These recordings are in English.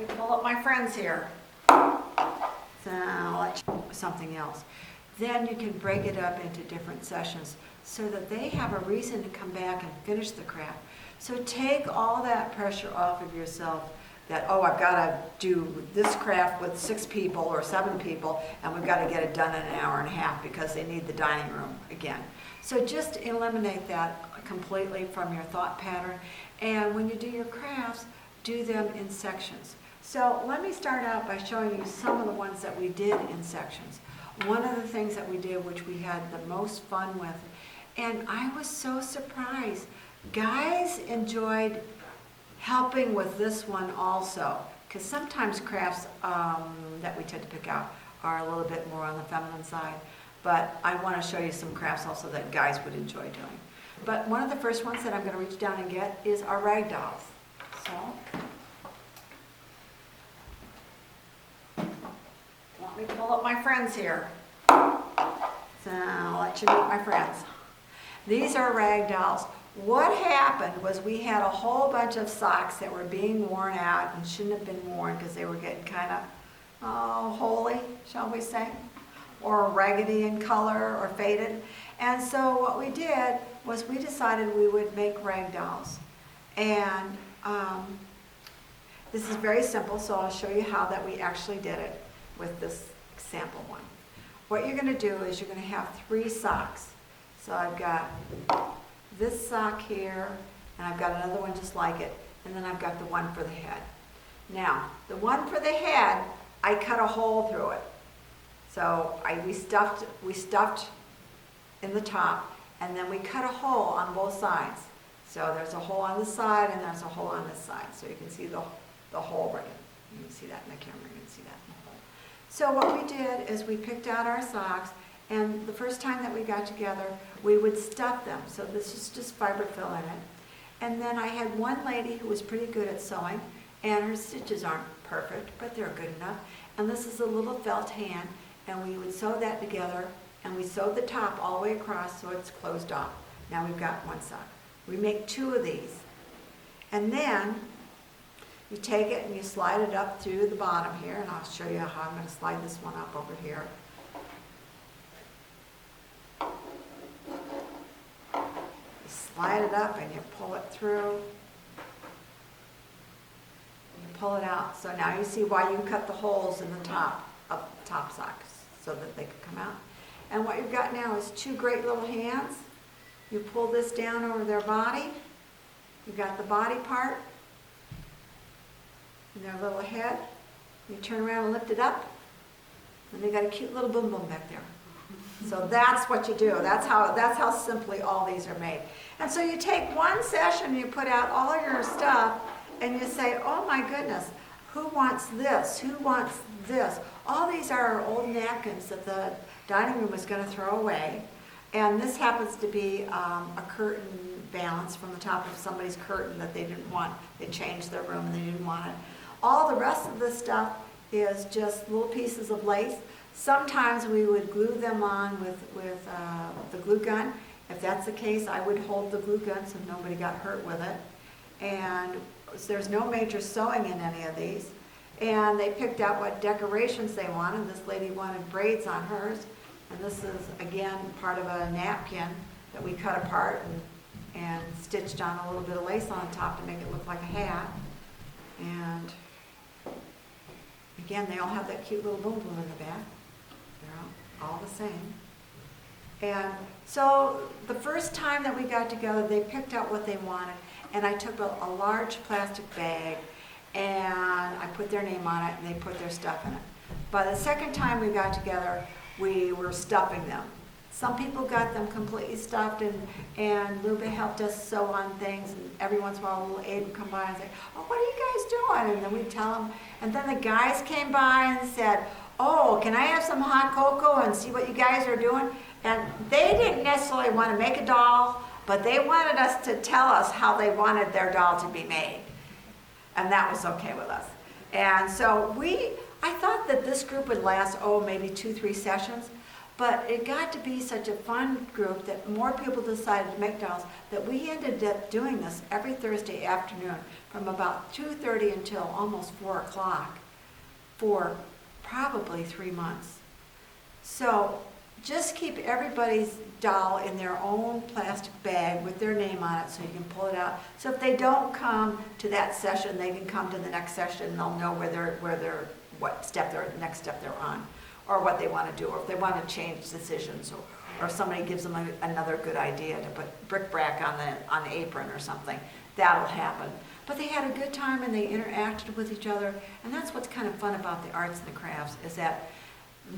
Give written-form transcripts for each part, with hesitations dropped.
me pull up my friends here. So I'll let you something else. Then you can break it up into different sessions so that they have a reason to come back and finish the craft. So take all that pressure off of yourself that, oh, I've got to do this craft with 6 people or 7 people, and we've got to get it done in an hour and a half because they need the dining room again. So just eliminate that completely from your thought pattern. And when you do your crafts, do them in sections. So let me start out by showing you some of the ones that we did in sections. One of the things that we did, which we had the most fun with, and I was so surprised, guys enjoyed helping with this one also, because sometimes crafts that we tend to pick out are a little bit more on the feminine side, but I want to show you some crafts also that guys would enjoy doing. But one of the first ones that I'm going to reach down and get is our rag dolls. So, let me pull up my friends here. So I'll let you meet my friends. These are rag dolls. What happened was we had a whole bunch of socks that were being worn out and shouldn't have been worn because they were getting kind of holy, shall we say, or raggedy in color or faded. And so what we did was we decided we would make rag dolls. And this is very simple, so I'll show you how that we actually did it with this sample one. What you're going to do is you're going to have 3 socks. So I've got this sock here, and I've got another one just like it, and then I've got the one for the head. Now, the one for the head, I cut a hole through it. So we stuffed in the top, and then we cut a hole on both sides. So there's a hole on this side, and there's a hole on this side. So you can see the hole right in. You can see that in the camera, you can see that in the hole. So what we did is we picked out our socks, and the first time that we got together, we would stuff them. So this is just fiberfill in it. And then I had one lady who was pretty good at sewing, and her stitches aren't perfect, but they're good enough. And this is a little felt hand, and we would sew that together, and we sewed the top all the way across so it's closed off. Now we've got one sock. We make 2 of these. And then you take it and you slide it up through the bottom here, and I'll show you how I'm going to slide this one up over here. Slide it up and you pull it through. You pull it out. So now you see why you cut the holes in the top of the top socks so that they could come out. And what you've got now is 2 great little hands. You pull this down over their body. You've got the body part and their little head. You turn around and lift it up, and they got a cute little boom boom back there. So that's what you do. That's how simply all these are made. And so you take one session, you put out all your stuff, and you say, oh my goodness, who wants this? Who wants this? All these are old napkins that the dining room is going to throw away. And this happens to be a curtain valance from the top of somebody's curtain that they didn't want. They changed their room and they didn't want it. All the rest of this stuff is just little pieces of lace. Sometimes we would glue them on with the glue gun. If that's the case, I would hold the glue gun so nobody got hurt with it. And there's no major sewing in any of these. And they picked out what decorations they wanted. This lady wanted braids on hers. And this is, again, part of a napkin that we cut apart and stitched on a little bit of lace on top to make it look like a hat. And again, they all have that cute little boom boom in the back. They're all the same. And so the first time that we got together, they picked out what they wanted. And I took a large plastic bag and I put their name on it and they put their stuff in it. By the second time we got together, we were stuffing them. Some people got them completely stuffed, and Luba helped us sew on things, and every once in a while a little aide would come by and say, oh, what are you guys doing? And then we'd tell them. And then the guys came by and said, oh, can I have some hot cocoa and see what you guys are doing? And they didn't necessarily want to make a doll, but they wanted us to tell us how they wanted their doll to be made. And that was okay with us. And so I thought that this group would last, maybe 2-3 sessions. But it got to be such a fun group that more people decided to make dolls that we ended up doing this every Thursday afternoon from about 2:30 until almost 4 o'clock for probably 3 months. So just keep everybody's doll in their own plastic bag with their name on it so you can pull it out. So if they don't come to that session, they can come to the next session and they'll know what next step they're on, or what they want to do, or if they want to change decisions, or if somebody gives them another good idea to put bric-a-brac on the apron or something, that'll happen. But they had a good time and they interacted with each other, and that's what's kind of fun about the arts and the crafts, is that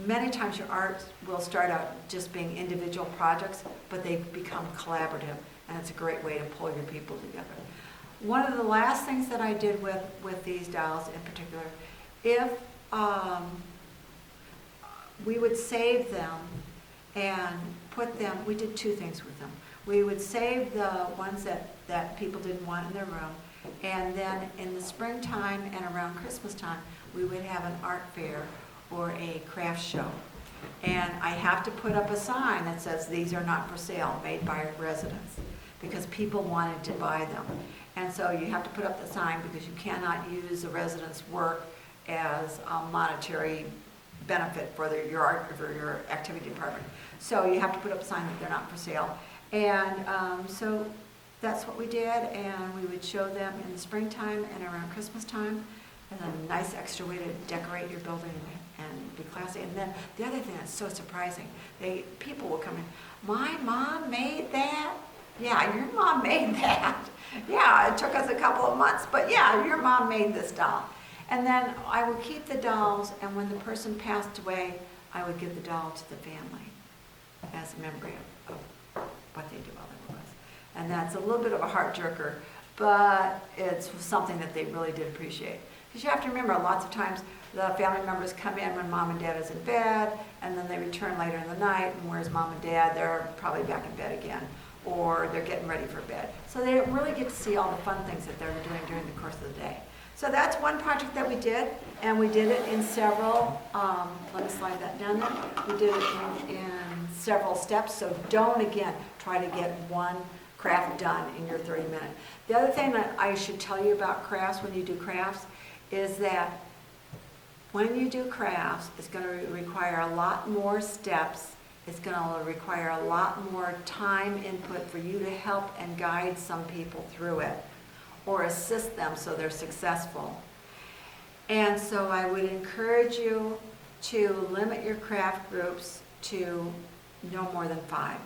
many times your art will start out just being individual projects, but they become collaborative, and it's a great way to pull your people together. One of the last things that I did with these dolls in particular, if we would save them and put them, we did 2 things with them. We would save the ones that people didn't want in their room, and then in the springtime and around Christmas time, we would have an art fair or a craft show. And I have to put up a sign that says, "These are not for sale, made by residents," because people wanted to buy them. And so you have to put up the sign because you cannot use the residents' work as a monetary benefit for your art, for your activity department. So you have to put up a sign that they're not for sale. And so that's what we did, and we would show them in the springtime and around Christmas time, and a nice extra way to decorate your building and be classy. And then the other thing that's so surprising, people will come in, "My mom made that?" "Yeah, your mom made that." "Yeah, it took us a couple of months, but yeah, your mom made this doll." And then I would keep the dolls, and when the person passed away, I would give the doll to the family as a memory of what they did while they were with us. And that's a little bit of a heart jerker, but it's something that they really did appreciate. Because you have to remember, lots of times the family members come in when mom and dad is in bed, and then they return later in the night, and where's mom and dad? They're probably back in bed again, or they're getting ready for bed. So they don't really get to see all the fun things that they're doing during the course of the day. So that's one project that we did, and we did it in several, let me slide that down there. We did it in several steps, so don't, again, try to get one craft done in your 30 minutes. The other thing that I should tell you about crafts when you do crafts is that when you do crafts, it's going to require a lot more steps. It's going to require a lot more time input for you to help and guide some people through it, or assist them so they're successful. And so I would encourage you to limit your craft groups to no more than 5,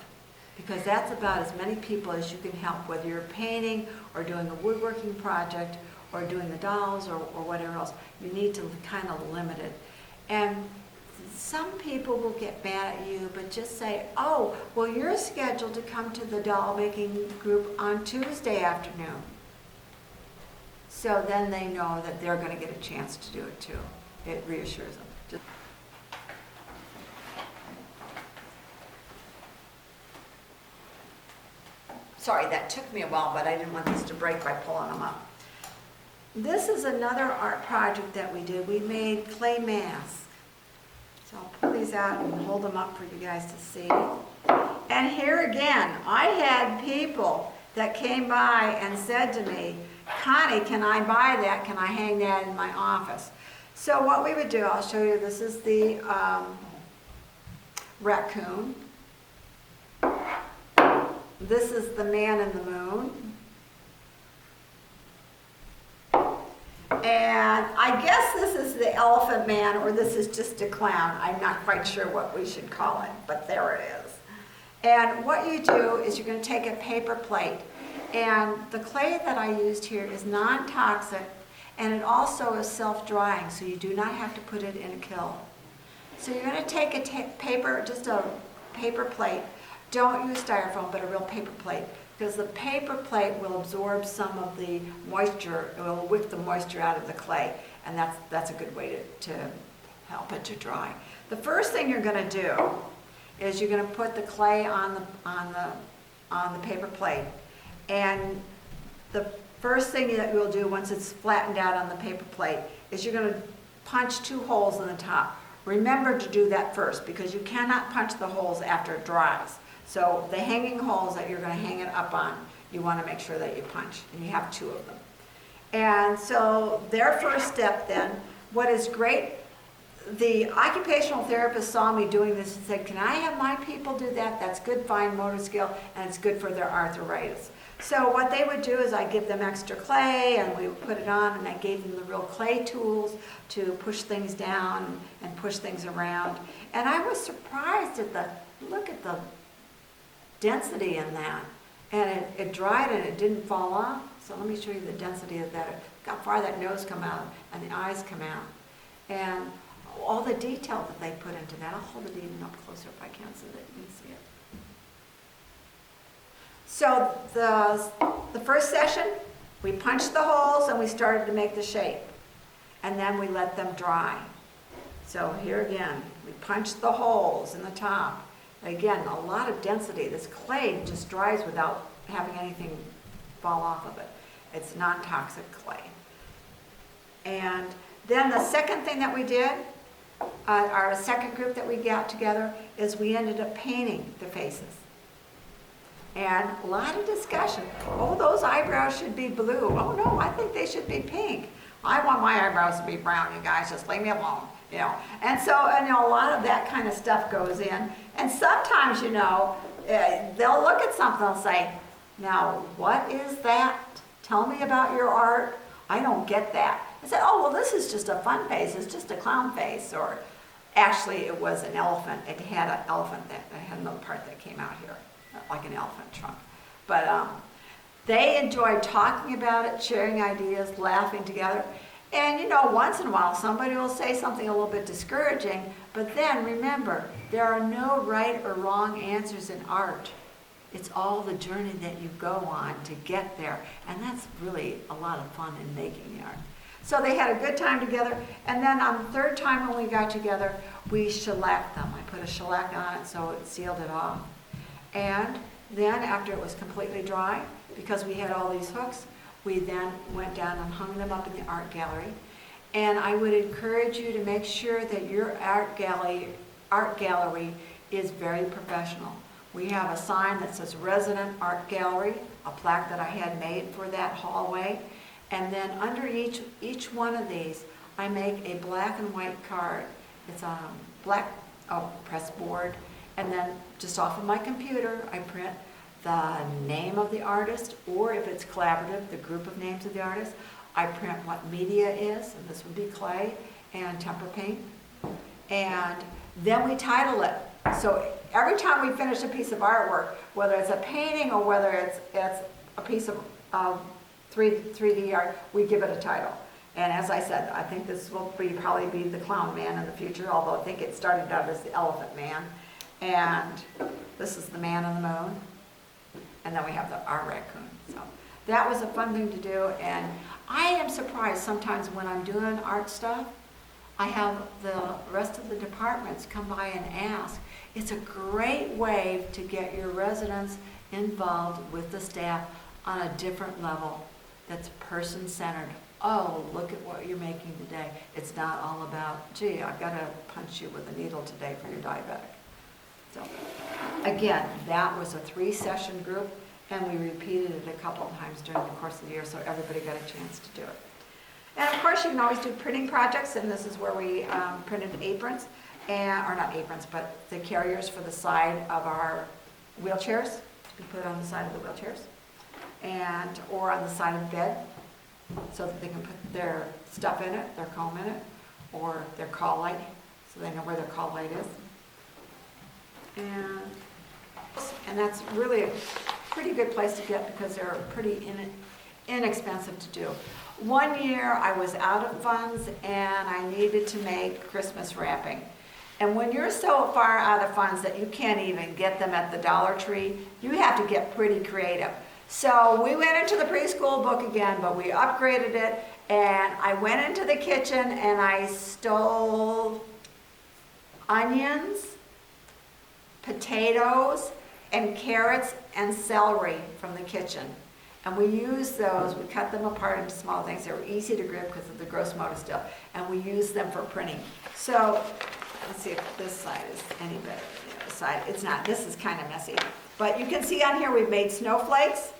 because that's about as many people as you can help, whether you're painting or doing a woodworking project or doing the dolls or whatever else. You need to kind of limit it. And some people will get mad at you, but just say, "Oh, well, you're scheduled to come to the doll making group on Tuesday afternoon." So then they know that they're going to get a chance to do it too. It reassures them. Sorry, that took me a while, but I didn't want these to break by pulling them up. This is another art project that we did. We made clay masks. So I'll pull these out and hold them up for you guys to see. And here again, I had people that came by and said to me, "Connie, can I buy that? Can I hang that in my office?" So what we would do, I'll show you, this is the raccoon. This is the man in the moon. And I guess this is the elephant man, or this is just a clown. I'm not quite sure what we should call it, but there it is. And what you do is you're going to take a paper plate, and the clay that I used here is non-toxic, and it also is self-drying, so you do not have to put it in a kiln. So you're going to take a just a paper plate. Don't use styrofoam, but a real paper plate, because the paper plate will absorb some of the moisture. It will wick the moisture out of the clay, and that's a good way to help it to dry. The first thing you're going to do is you're going to put the clay on the paper plate, and the first thing that you'll do once it's flattened out on the paper plate is you're going to punch 2 holes in the top. remember to do that first, because you cannot punch the holes after it dries. So the hanging holes that you're going to hang it up on, you want to make sure that you punch, and you have 2 of them. And so their first step then, what is great, the occupational therapist saw me doing this and said, can I have my people do that? That's good fine motor skill, and it's good for their arthritis. So what they would do is I give them extra clay, and we would put it on, and I gave them the real clay tools to push things down and push things around. And I was surprised at look at the density in that. And it dried and it didn't fall off. So let me show you the density of that. Look how far that nose come out and the eyes come out. And all the detail that they put into that. I'll hold it even up closer if I can so that you can see it. So the first session, we punched the holes and we started to make the shape. And then we let them dry. So here again, we punched the holes in the top. Again, a lot of density. This clay just dries without having anything fall off of it. It's non-toxic clay. And then the second thing that we did, our second group that we got together, is we ended up painting the faces. And a lot of discussion. Oh, those eyebrows should be blue. Oh no, I think they should be pink. I want my eyebrows to be brown, you guys, just leave me alone. You know, and so a lot of that kind of stuff goes in. And sometimes, they'll look at something and say, now, what is that? Tell me about your art. I don't get that. I said, oh, well, this is just a fun face. It's just a clown face. Or actually, it was an elephant. It had an elephant that had another part that came out here, like an elephant trunk. But they enjoyed talking about it, sharing ideas, laughing together. And once in a while, somebody will say something a little bit discouraging, but then remember, there are no right or wrong answers in art. It's all the journey that you go on to get there, and that's really a lot of fun in making the art. So they had a good time together, and then on the third time when we got together, we shellacked them. I put a shellac on it so it sealed it off. And then after it was completely dry, because we had all these hooks, we then went down and hung them up in the art gallery. And I would encourage you to make sure that your art gallery is very professional. We have a sign that says Resident Art Gallery, a plaque that I had made for that hallway. And then under each one of these, I make a black and white card. It's on a black press board. And then just off of my computer, I print the name of the artist, or if it's collaborative, the group of names of the artist. I print what media is, and this would be clay and tempera paint. And then we title it. So every time we finish a piece of artwork, whether it's a painting or whether it's a piece of 3D art, we give it a title. And as I said, I think this will probably be the Clown Man in the future, although I think it started out as the Elephant Man. And this is the Man on the Moon. And then we have our raccoon. So that was a fun thing to do. And I am surprised sometimes when I'm doing art stuff, I have the rest of the departments come by and ask. It's a great way to get your residents involved with the staff on a different level that's person-centered. Oh, look at what you're making today. It's not all about, gee, I've got to punch you with a needle today for your diabetic. So again, that was a 3-session group, and we repeated it a couple of times during the course of the year so everybody got a chance to do it. And of course, you can always do printing projects, and this is where we printed aprons, or not aprons, but the carriers for the side of our wheelchairs. We put it on the side of the wheelchairs, or on the side of the bed, so that they can put their stuff in it, their comb in it, or their call light, so they know where their call light is. And that's really a pretty good place to get because they're pretty inexpensive to do. One year I was out of funds and I needed to make Christmas wrapping. And when you're so far out of funds that you can't even get them at the Dollar Tree, you have to get pretty creative. So we went into the preschool book again, but we upgraded it, and I went into the kitchen and I stole onions, potatoes, and carrots and celery from the kitchen. And we used those, we cut them apart into small things. They were easy to grip because of the gross motor still. And we used them for printing. So let's see if this side is any better than the other side. It's not, this is kind of messy. But you can see on here we've made snowflakes.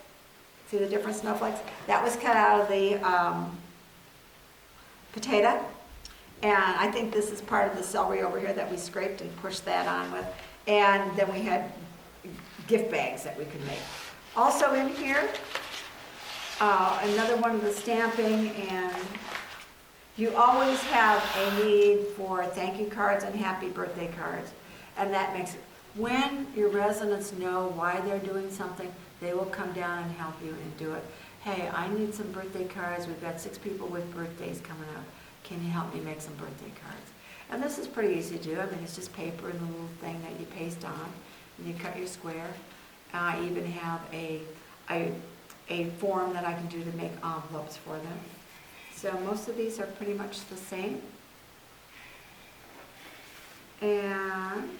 See the different snowflakes? That was cut out of the potato. And I think this is part of the celery over here that we scraped and pushed that on with. And then we had gift bags that we could make. Also in here, another one of the stamping, and you always have a need for thank you cards and happy birthday cards. And that makes it, when your residents know why they're doing something, they will come down and help you and do it. Hey, I need some birthday cards. We've got 6 people with birthdays coming up. Can you help me make some birthday cards? And this is pretty easy to do. I mean, it's just paper and the little thing that you paste on, and you cut your square. I even have a form that I can do to make envelopes for them. So most of these are pretty much the same. And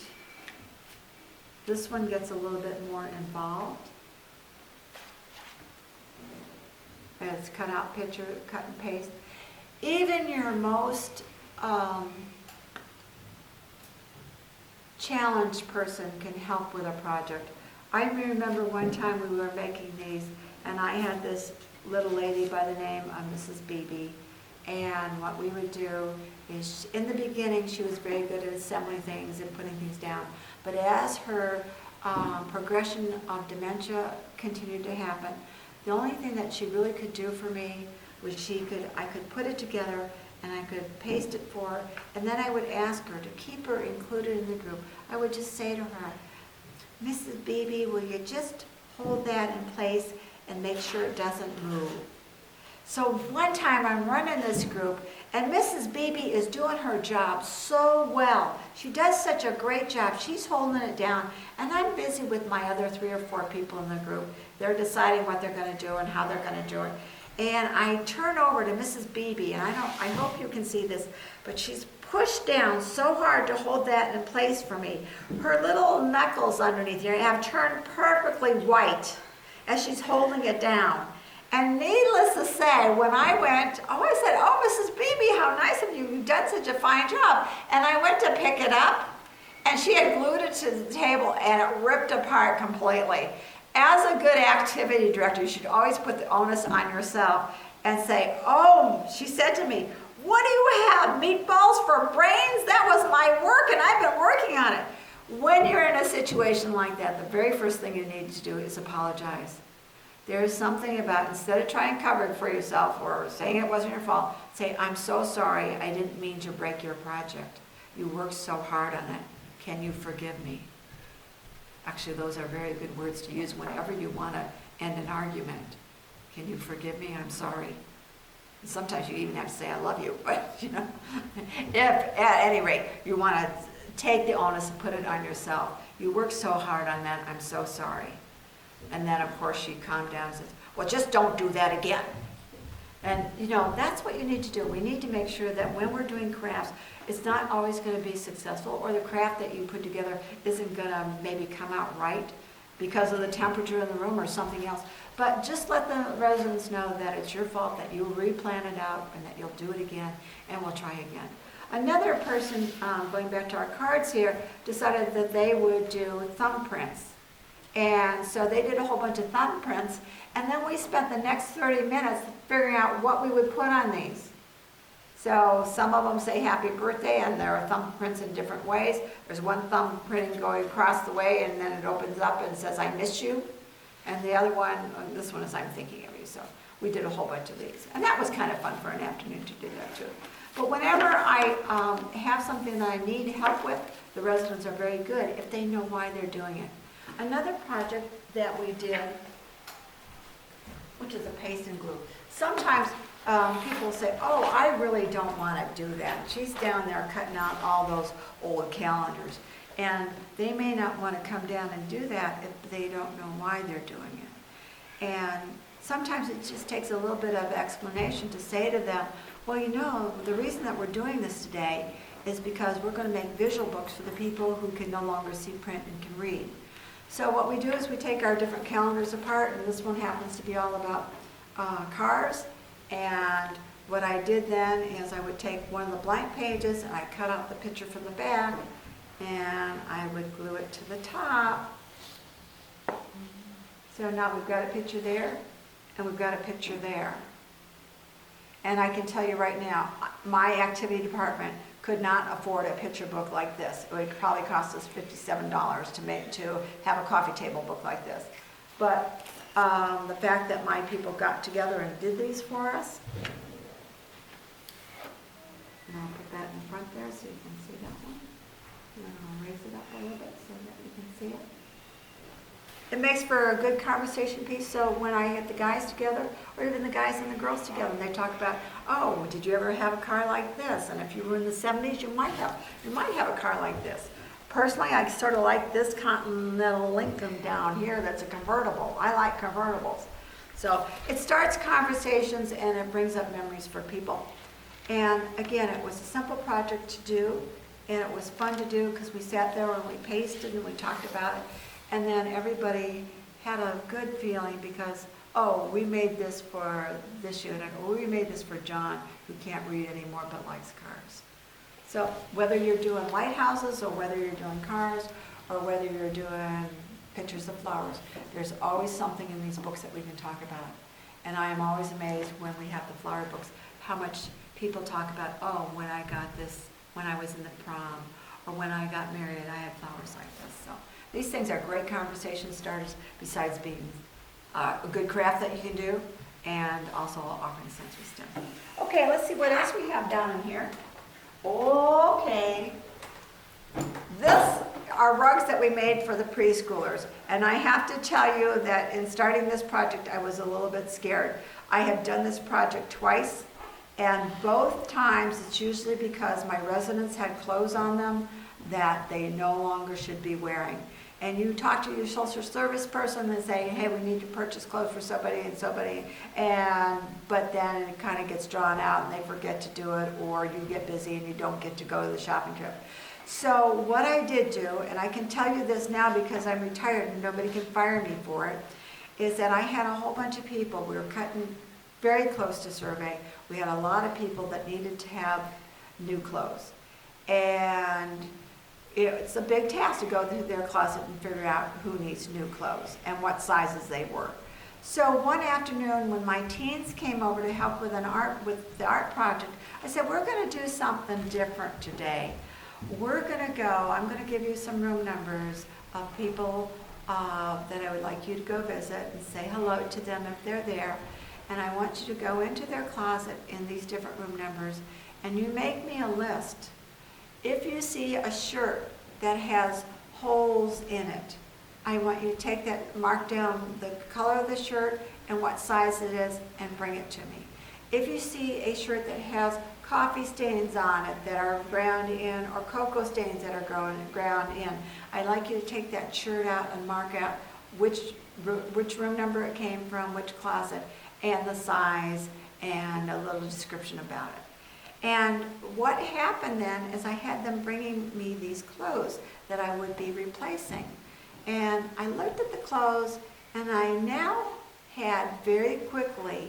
this one gets a little bit more involved. And it's cut out picture, cut and paste. Even your most challenged person can help with a project. I remember one time we were making these, and I had this little lady by the name of Mrs. Beebe, and what we would do is, in the beginning, she was very good at assembling things and putting things down, but as her progression of dementia continued to happen, the only thing that she really could do for me was I could put it together and I could paste it for her, and then I would ask her to keep her included in the group. I would just say to her, Mrs. Beebe, will you just hold that in place and make sure it doesn't move? So one time I'm running this group, and Mrs. Beebe is doing her job so well. She does such a great job. She's holding it down, and I'm busy with my other 3 or 4 people in the group. They're deciding what they're going to do and how they're going to do it. And I turn over to Mrs. Beebe, and I hope you can see this, but she's pushed down so hard to hold that in place for me. Her little knuckles underneath here have turned perfectly white as she's holding it down. And needless to say, when I went, I said, oh, Mrs. Beebe, how nice of you. You've done such a fine job. And I went to pick it up, and she had glued it to the table, and it ripped apart completely. As a good activity director, you should always put the onus on yourself and say, oh, she said to me, what do you have, meatballs for brains? That was my work, and I've been working on it. When you're in a situation like that, the very first thing you need to do is apologize. There is something about, instead of trying to cover it for yourself or saying it wasn't your fault, say, I'm so sorry, I didn't mean to break your project. You worked so hard on it. Can you forgive me? Actually, those are very good words to use whenever you want to end an argument. Can you forgive me? I'm sorry. And sometimes you even have to say, I love you. But, if at any rate, you want to take the onus and put it on yourself. You worked so hard on that, I'm so sorry. And then, of course, she calmed down and says, well, just don't do that again. And, that's what you need to do. We need to make sure that when we're doing crafts, it's not always going to be successful, or the craft that you put together isn't going to maybe come out right because of the temperature in the room or something else. But just let the residents know that it's your fault, that you'll replan it out, and that you'll do it again, and we'll try again. Another person, going back to our cards here, decided that they would do thumbprints. And so they did a whole bunch of thumbprints, and then we spent the next 30 minutes figuring out what we would put on these. So some of them say happy birthday, and there are thumbprints in different ways. There's one thumbprint going across the way, and then it opens up and says, I miss you. And the other one, this one is I'm thinking of you. So we did a whole bunch of these. And that was kind of fun for an afternoon to do that too. But whenever I have something that I need help with, the residents are very good if they know why they're doing it. Another project that we did, which is a paste and glue. Sometimes people say, oh, I really don't want to do that. She's down there cutting out all those old calendars. And they may not want to come down and do that if they don't know why they're doing it. And sometimes it just takes a little bit of explanation to say to them, well, the reason that we're doing this today is because we're going to make visual books for the people who can no longer see print and can read. So what we do is we take our different calendars apart, and this one happens to be all about cars, and what I did then is I would take one of the blank pages and I cut out the picture from the back and I would glue it to the top. So now we've got a picture there and we've got a picture there. And I can tell you right now, my activity department could not afford a picture book like this. It would probably cost us $57 to have a coffee table book like this. But the fact that my people got together and did these for us, and I'll put that in front there so you can see that one. And then I'll raise it up a little bit so that you can see it. It makes for a good conversation piece, so when I get the guys together, or even the guys and the girls together, and they talk about, oh, did you ever have a car like this? And if you were in the 70s, you might have a car like this. Personally, I sort of like this Continental Lincoln down here that's a convertible. I like convertibles. So it starts conversations and it brings up memories for people. And again, it was a simple project to do, and it was fun to do because we sat there and we pasted and we talked about it. And then everybody had a good feeling because, oh, we made this for this unit, or we made this for John, who can't read anymore but likes cars. So whether you're doing lighthouses, or whether you're doing cars, or whether you're doing pictures of flowers, there's always something in these books that we can talk about. And I am always amazed when we have the flower books, how much people talk about, oh, when I got this, when I was in the prom, or when I got married, I had flowers like this. So these things are great conversation starters, besides being a good craft that you can do, and also offering sensory STEM. Okay, let's see what else we have down in here. Okay, this are rugs that we made for the preschoolers, and I have to tell you that in starting this project, I was a little bit scared. I have done this project twice, and both times it's usually because my residents had clothes on them that they no longer should be wearing. And you talk to your social service person and say, hey, we need to purchase clothes for somebody and somebody, but then it kind of gets drawn out and they forget to do it, or you get busy and you don't get to go to the shopping trip. So what I did do, and I can tell you this now because I'm retired and nobody can fire me for it, is that I had a whole bunch of people. We were cutting very close to survey. We had a lot of people that needed to have new clothes. And it's a big task to go through their closet and figure out who needs new clothes and what sizes they were. So one afternoon when my teens came over to help with the art project, I said, we're going to do something different today. We're going to go, I'm going to give you some room numbers of people that I would like you to go visit and say hello to them if they're there. And I want you to go into their closet in these different room numbers and you make me a list. If you see a shirt that has holes in it, I want you to take that, mark down the color of the shirt and what size it is and bring it to me. If you see a shirt that has coffee stains on it that are ground in, or cocoa stains that are ground in, I'd like you to take that shirt out and mark out which room number it came from, which closet, and the size, and a little description about it. And what happened then is I had them bringing me these clothes that I would be replacing. And I looked at the clothes and I now had very quickly,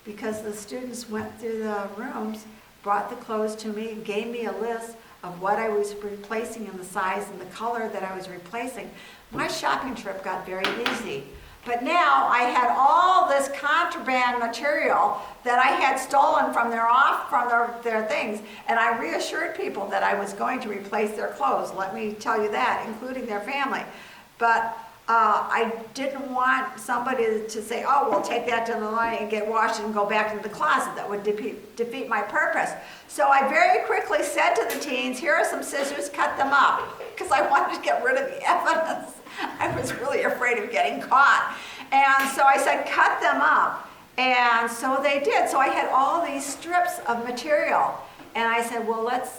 because the students went through the rooms, brought the clothes to me, gave me a list of what I was replacing and the size and the color that I was replacing. My shopping trip got very easy. But now I had all this contraband material that I had stolen from their things, and I reassured people that I was going to replace their clothes. Let me tell you that, including their family. But I didn't want somebody to say, oh, well, take that to the line and get washed and go back into the closet. That would defeat my purpose. So I very quickly said to the teens, here are some scissors, cut them up, because I wanted to get rid of the evidence. I was really afraid of getting caught. And so I said, cut them up. And so they did. So I had all these strips of material. And I said, well, let's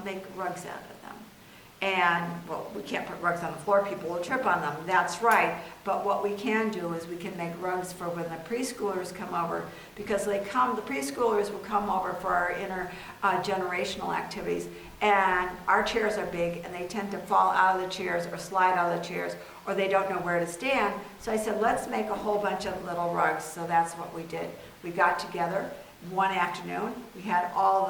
make rugs out of them. And, well, we can't put rugs on the floor. People will trip on them. That's right. But what we can do is we can make rugs for when the preschoolers come over, because the preschoolers will come over for our intergenerational activities. And our chairs are big, and they tend to fall out of the chairs or slide out of the chairs, or they don't know where to stand. So I said, let's make a whole bunch of little rugs. So that's what we did. We got together. one afternoon. We had all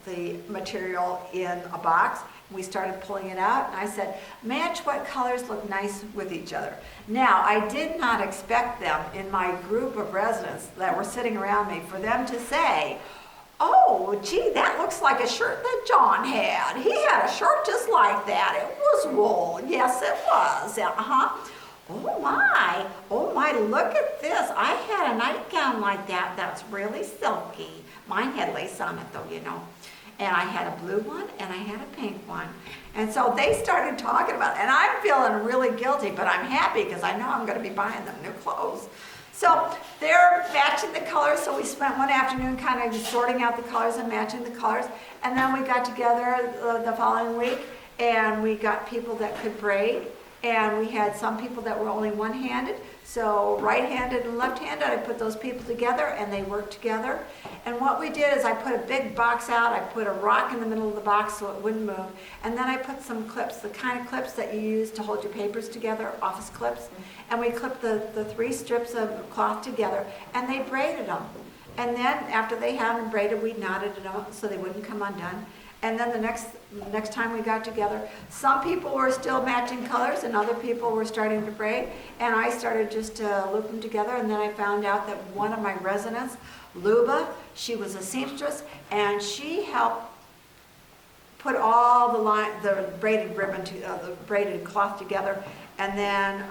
the material in a box. We started pulling it out, and I said, match what colors look nice with each other. Now, I did not expect them in my group of residents that were sitting around me for them to say, oh, gee, that looks like a shirt that John had. He had a shirt just like that. It was wool. Yes, it was. Uh-huh. Oh my, look at this. I had a nightgown like that that's really silky. Mine had lace on it though, you know. And I had a blue one and I had a pink one. And so they started talking about it. And I'm feeling really guilty, but I'm happy because I know I'm going to be buying them new clothes. So they're matching the colors. So we spent one afternoon kind of sorting out the colors and matching the colors. And then we got together the following week and we got people that could braid. And we had some people that were only one-handed. So right-handed and left-handed, I put those people together and they worked together. And what we did is I put a big box out, I put a rock in the middle of the box so it wouldn't move. And then I put some clips, the kind of clips that you use to hold your papers together, office clips. And we clipped the 3 strips of cloth together and they braided them. And then after they had them braided, we knotted them so they wouldn't come undone. And then the next time we got together, some people were still matching colors and other people were starting to braid. And I started just to loop them together. And then I found out that one of my residents, Luba, she was a seamstress and she helped put all the braided ribbon, the braided cloth together. And then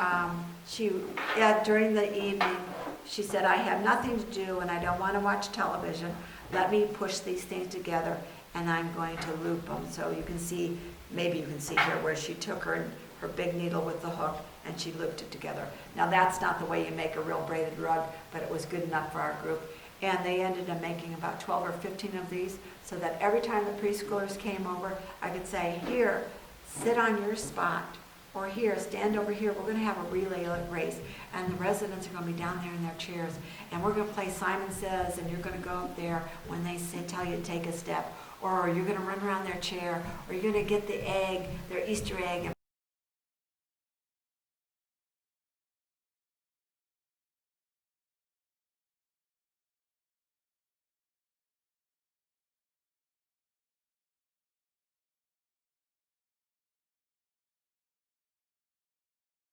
during the evening, she said, I have nothing to do and I don't want to watch television. Let me push these things together. And I'm going to loop them. So you can see, maybe you can see here where she took her big needle with the hook and she looped it together. Now that's not the way you make a real braided rug, but it was good enough for our group. And they ended up making about 12 or 15 of these so that every time the preschoolers came over, I could say, here, sit on your spot. Or here, stand over here. We're going to have a relay race. And the residents are going to be down there in their chairs. And we're going to play Simon Says, and you're going to go up there when they tell you to take a step. Or you're going to run around their chair. Or you're going to get the egg, their Easter egg,